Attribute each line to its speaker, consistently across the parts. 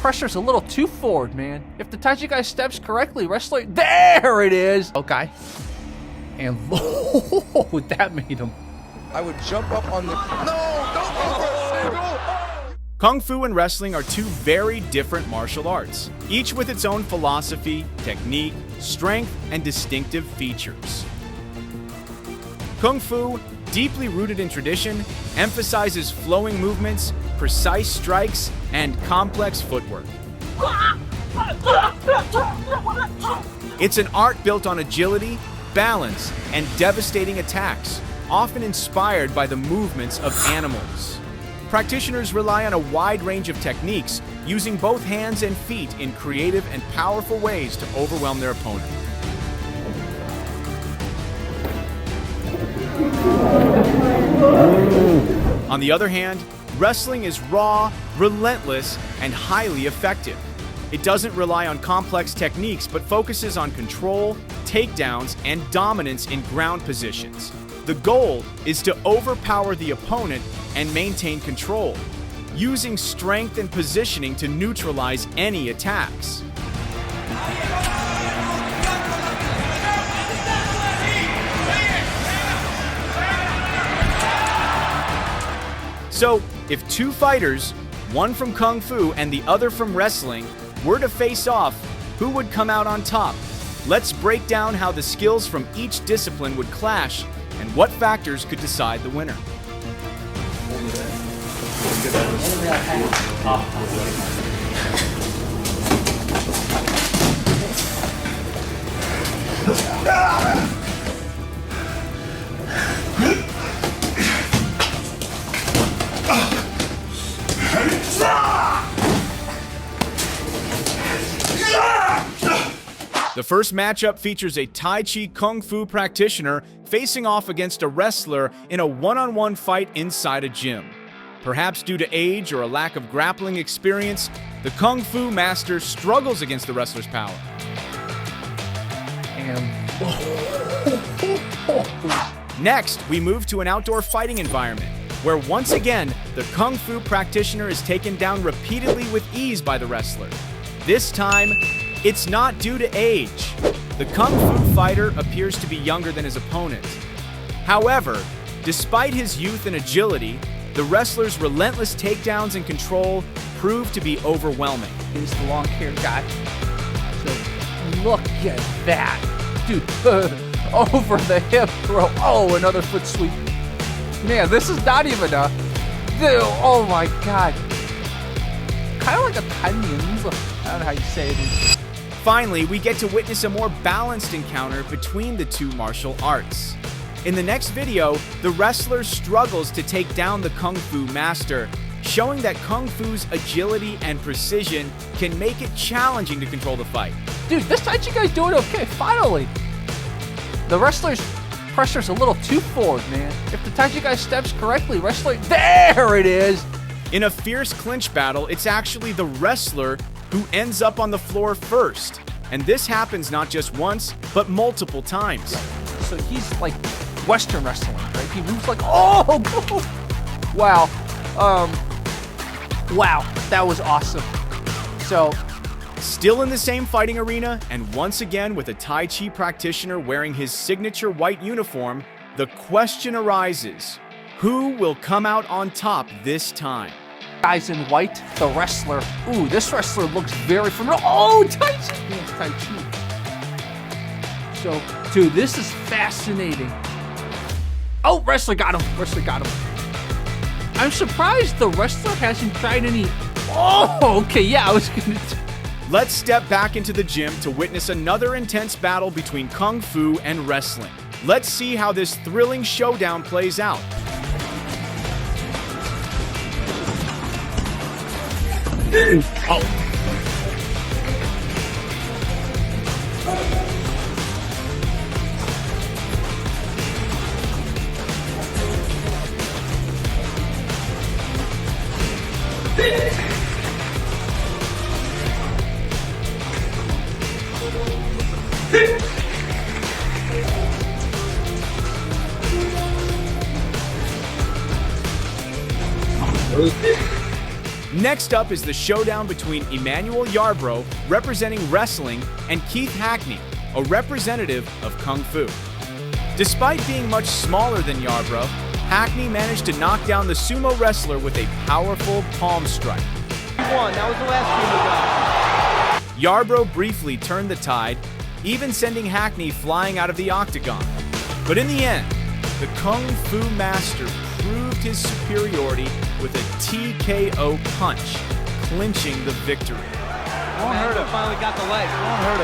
Speaker 1: pressure's a little too forward, man. If the Tai Chi guy steps correctly, wrestler, there it is. Okay. And that made him.
Speaker 2: I would jump up on the... No, don't go for a single.
Speaker 3: Kung Fu and wrestling are two very different martial arts, each with its own philosophy, technique, strength, and distinctive features. Kung Fu, deeply rooted in tradition, emphasizes flowing movements, precise strikes, and complex footwork. It's an art built on agility, balance, and devastating attacks, often inspired by the movements of animals. Practitioners rely on a wide range of techniques, using both hands and feet in creative and powerful ways to overwhelm their opponent. On the other hand, wrestling is raw, relentless, and highly effective. It doesn't rely on complex techniques, but focuses on control, takedowns, and dominance in ground positions. The goal is to overpower the opponent and maintain control, using strength and positioning to neutralize any attacks. So, if two fighters, one from Kung Fu and the other from wrestling, were to face off, who would come out on top? Let's break down how the skills from each discipline would clash and what factors could decide the winner. The first matchup features a Tai Chi Kung Fu practitioner facing off against a wrestler in a one-on-one fight inside a gym. Perhaps due to age or a lack of grappling experience, the Kung Fu master struggles against the wrestler's power. Next, we move to an outdoor fighting environment, where once again, the Kung Fu practitioner is taken down repeatedly with ease by the wrestler. This time, it's not due to age. The Kung Fu fighter appears to be younger than his opponent. However, despite his youth and agility, the wrestler's relentless takedowns and control prove to be overwhelming.
Speaker 1: He's the long-haired guy. So look at that. Dude, over the hip throw. Oh, another foot sweep. Man, this is not even a... Dude, oh my God. Kind of like a Kanyin. I don't know how you say it.
Speaker 3: Finally, we get to witness a more balanced encounter between the two martial arts. In the next video, the wrestler struggles to take down the Kung Fu master, showing that Kung Fu's agility and precision can make it challenging to control the fight.
Speaker 1: Dude, this Tai Chi guy's doing okay, finally. The wrestler's pressure's a little too forward, man. If the Tai Chi guy steps correctly, wrestler, there it is.
Speaker 3: In a fierce clinch battle, it's actually the wrestler who ends up on the floor first. And this happens not just once, but multiple times.
Speaker 1: So he's like Western wrestling, right? He moves like, oh, wow. Wow, that was awesome. So,
Speaker 3: still in the same fighting arena, and once again with a Tai Chi practitioner wearing his signature white uniform, the question arises, who will come out on top this time?
Speaker 1: Guys in white, the wrestler. Ooh, this wrestler looks very familiar. Oh, Tai Chi. It's Tai Chi. So, dude, this is fascinating. Oh, wrestler got him. Wrestler got him. I'm surprised the wrestler hasn't tried any... Oh, okay, yeah, I was gonna...
Speaker 3: Let's step back into the gym to witness another intense battle between Kung Fu and wrestling. Let's see how this thrilling showdown plays out. Oh. Next up is the showdown between Emmanuel Yarbrough, representing wrestling, and Keith Hackney, a representative of Kung Fu. Despite being much smaller than Yarbrough, Hackney managed to knock down the sumo wrestler with a powerful palm strike.
Speaker 4: That was the last sumo guy.
Speaker 3: Yarbrough briefly turned the tide, even sending Hackney flying out of the octagon. But in the end, the Kung Fu master proved his superiority with a TKO punch, clinching the victory.
Speaker 4: Won't hurt him. Finally got the leg. Won't hurt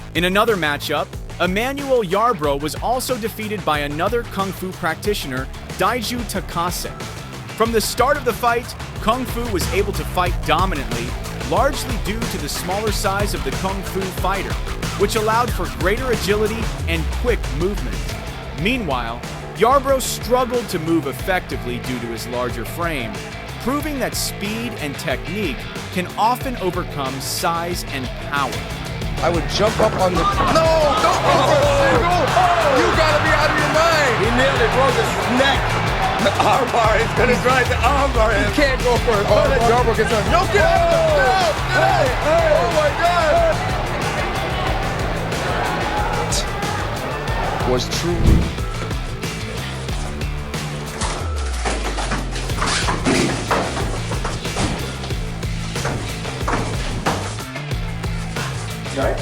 Speaker 4: him.
Speaker 3: In another matchup, Emmanuel Yarbrough was also defeated by another Kung Fu practitioner, Daiju Takase. From the start of the fight, Kung Fu was able to fight dominantly, largely due to the smaller size of the Kung Fu fighter, which allowed for greater agility and quick movement. Meanwhile, Yarbrough struggled to move effectively due to his larger frame, proving that speed and technique can often overcome size and power.
Speaker 2: I would jump up on the... No! Don't go for a single! You gotta be out of your mind!
Speaker 5: He nearly broke his neck. The armbar, he's gonna drive the armbar in.
Speaker 2: You can't go for it. Oh, Yarbrough gets on. No, get out! No! Oh my God! Was truly...
Speaker 5: Right?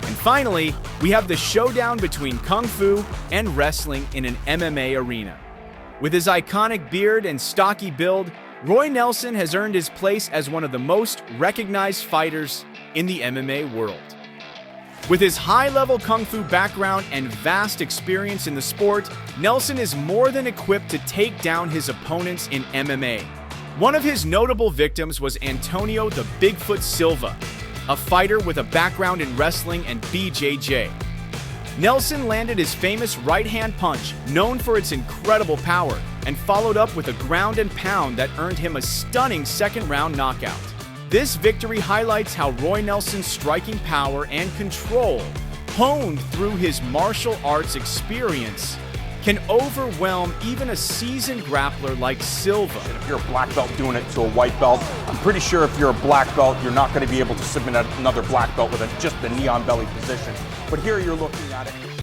Speaker 3: And finally, we have the showdown between Kung Fu and wrestling in an MMA arena. With his iconic beard and stocky build, Roy Nelson has earned his place as one of the most recognized fighters in the MMA world. With his high-level Kung Fu background and vast experience in the sport, Nelson is more than equipped to take down his opponents in MMA. One of his notable victims was Antonio the Bigfoot Silva, a fighter with a background in wrestling and BJJ. Nelson landed his famous right-hand punch, known for its incredible power, and followed up with a ground and pound that earned him a stunning second-round knockout. This victory highlights how Roy Nelson's striking power and control, honed through his martial arts experience, can overwhelm even a seasoned grappler like Silva.
Speaker 6: If you're a black belt doing it to a white belt, I'm pretty sure if you're a black belt, you're not going to be able to submit another black belt with just the knee on belly position. But here you're looking at it.